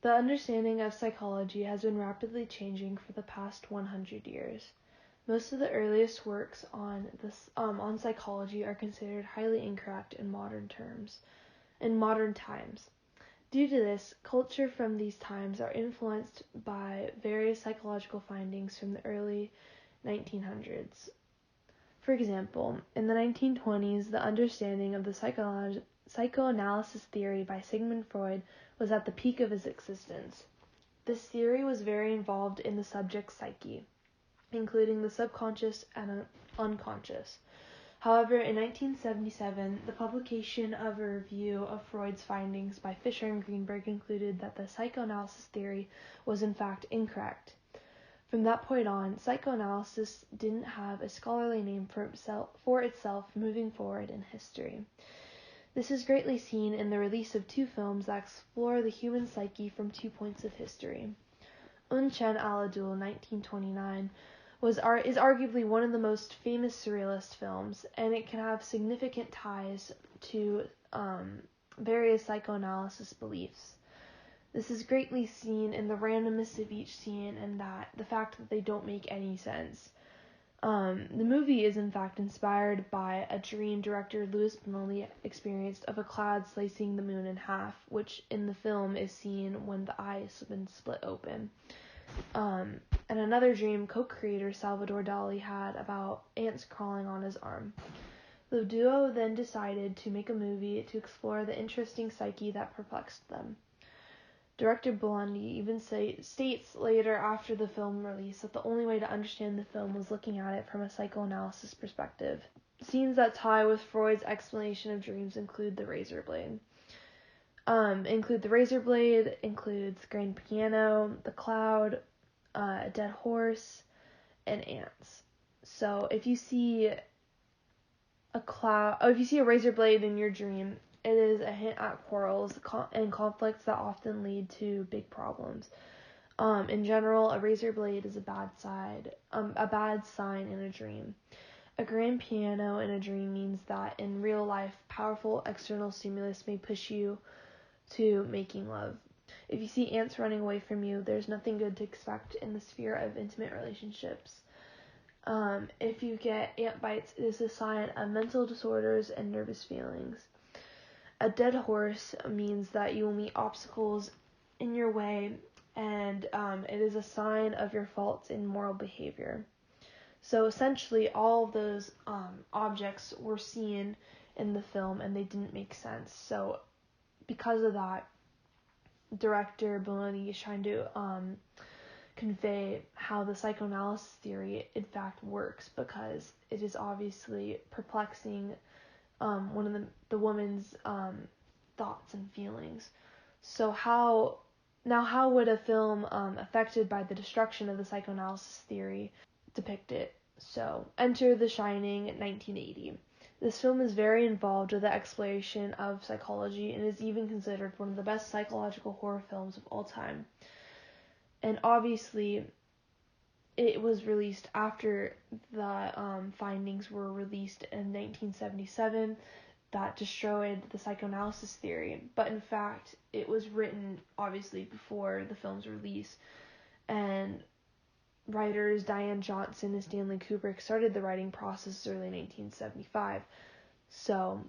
The understanding of psychology has been rapidly changing for the past 100 years. Most of the earliest works on psychology are considered highly incorrect in modern times. Due to this, culture from these times are influenced by various psychological findings from the early 1900s. For example, in the 1920s, the understanding of the psychoanalysis theory by Sigmund Freud was at the peak of its existence. This theory was very involved in the subject's psyche, including the subconscious and unconscious. However, in 1977, the publication of a review of Freud's findings by Fisher and Greenberg concluded that the psychoanalysis theory was in fact incorrect. From that point on, psychoanalysis didn't have a scholarly name for itself moving forward in history. This is greatly seen in the release of two films that explore the human psyche from 2 points of history. Un Chien à la Dule, 1929, is arguably one of the most famous surrealist films, and it can have significant ties to various psychoanalysis beliefs. This is greatly seen in the randomness of each scene and the fact that they don't make any sense. The movie is in fact inspired by a dream director Louis Bonelli experienced of a cloud slicing the moon in half, which in the film is seen when the eye has been split open. And another dream co-creator Salvador Dali had about ants crawling on his arm. The duo then decided to make a movie to explore the interesting psyche that perplexed them. Director Bonelli even states later after the film release that the only way to understand the film was looking at it from a psychoanalysis perspective. Scenes that tie with Freud's explanation of dreams include the razor blade. Includes grand piano, the cloud, a dead horse, and ants. So if you see a razor blade in your dream, it is a hint at quarrels and conflicts that often lead to big problems. In general, a razor blade is a bad sign in a dream. A grand piano in a dream means that in real life, powerful external stimulus may push you to making love. If you see ants running away from you, there's nothing good to expect in the sphere of intimate relationships. If you get ant bites, it is a sign of mental disorders and nervous feelings. A dead horse means that you will meet obstacles in your way, and it is a sign of your faults in moral behavior. So essentially, all of those objects were seen in the film, and they didn't make sense. So because of that, director Bonelli is trying to convey how the psychoanalysis theory in fact works, because it is obviously perplexing one of the woman's thoughts and feelings. So how would a film affected by the destruction of the psychoanalysis theory depict it? So enter The Shining, 1980. This film is very involved with the exploration of psychology and is even considered one of the best psychological horror films of all time. And obviously, it was released after the findings were released in 1977 that destroyed the psychoanalysis theory. But in fact, it was written obviously before the film's release, and writers Diane Johnson and Stanley Kubrick started the writing process early 1975. So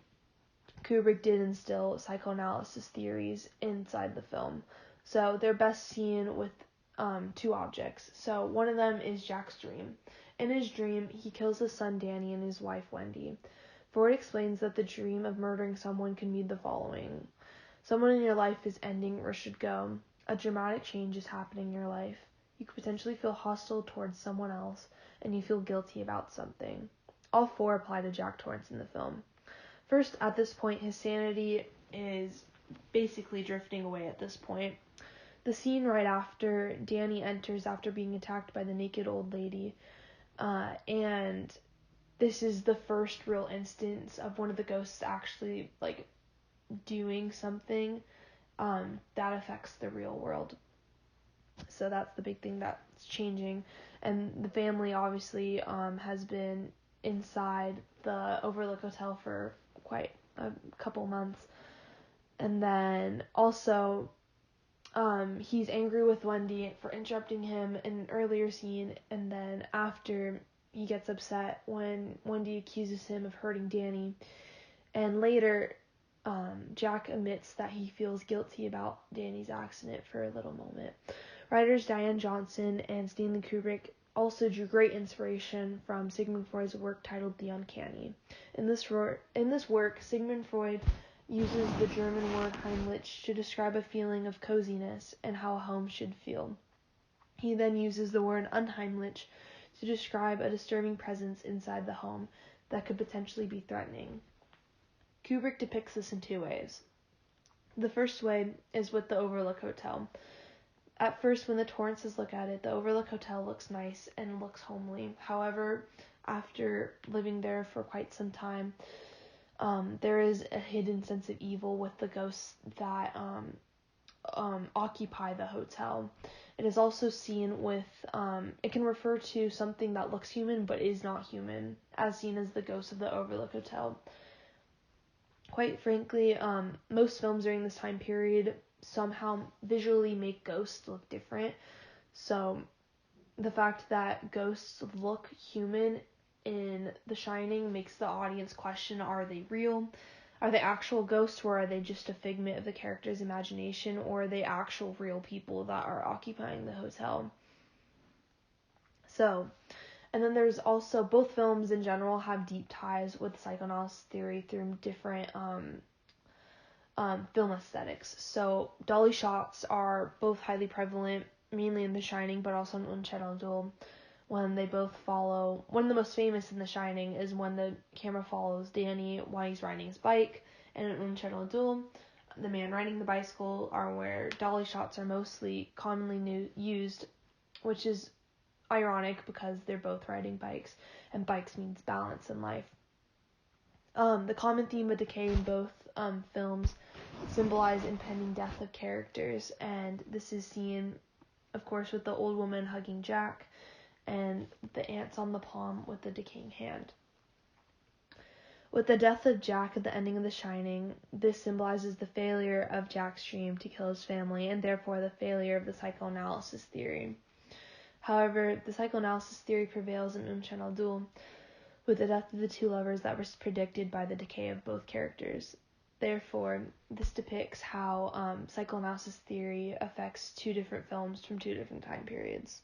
Kubrick did instill psychoanalysis theories inside the film. So they're best seen with two objects. So one of them is Jack's dream. In his dream, he kills his son Danny and his wife Wendy. Freud explains that the dream of murdering someone can mean the following. Someone in your life is ending or should go. A dramatic change is happening in your life. You could potentially feel hostile towards someone else, and you feel guilty about something. All four apply to Jack Torrance in the film. First, at this point, his sanity is basically drifting away at this point. The scene right after Danny enters after being attacked by the naked old lady, and this is the first real instance of one of the ghosts actually doing something that affects the real world. So that's the big thing that's changing. And the family obviously has been inside the Overlook Hotel for quite a couple months. And then also He's angry with Wendy for interrupting him in an earlier scene, and then after he gets upset when Wendy accuses him of hurting Danny. And later, Jack admits that he feels guilty about Danny's accident for a little moment. Writers Diane Johnson and Stanley Kubrick also drew great inspiration from Sigmund Freud's work titled The Uncanny. In this work, Sigmund Freud uses the German word Heimlich to describe a feeling of coziness and how a home should feel. He then uses the word unheimlich to describe a disturbing presence inside the home that could potentially be threatening. Kubrick depicts this in two ways. The first way is with the Overlook Hotel. At first, when the Torrances look at it, the Overlook Hotel looks nice and looks homely. However, after living there for quite some time, there is a hidden sense of evil with the ghosts that occupy the hotel. It is also seen with, it can refer to something that looks human but is not human, as seen as the ghost of the Overlook Hotel. Quite frankly, most films during this time period somehow visually make ghosts look different. So the fact that ghosts look human in The Shining makes the audience question, are they real? Are they actual ghosts, or are they just a figment of the character's imagination, or are they actual real people that are occupying the hotel? So, and then there's also, both films in general have deep ties with psychoanalysis theory through different film aesthetics. So dolly shots are both highly prevalent, mainly in The Shining, but also in Un Château d'Eau. When they both follow, one of the most famous in The Shining is when the camera follows Danny while he's riding his bike, and in Un Château d'Eau, the man riding the bicycle are where dolly shots are mostly commonly used, which is ironic because they're both riding bikes, and bikes means balance in life. The common theme of decay in both films symbolize impending death of characters, and this is seen, of course, with the old woman hugging Jack, and the ants on the palm with the decaying hand. With the death of Jack at the ending of The Shining, this symbolizes the failure of Jack's dream to kill his family, and therefore the failure of the psychoanalysis theory. However, the psychoanalysis theory prevails in Un Château d'Eau, with the death of the two lovers that was predicted by the decay of both characters. Therefore, this depicts how psychoanalysis theory affects two different films from two different time periods.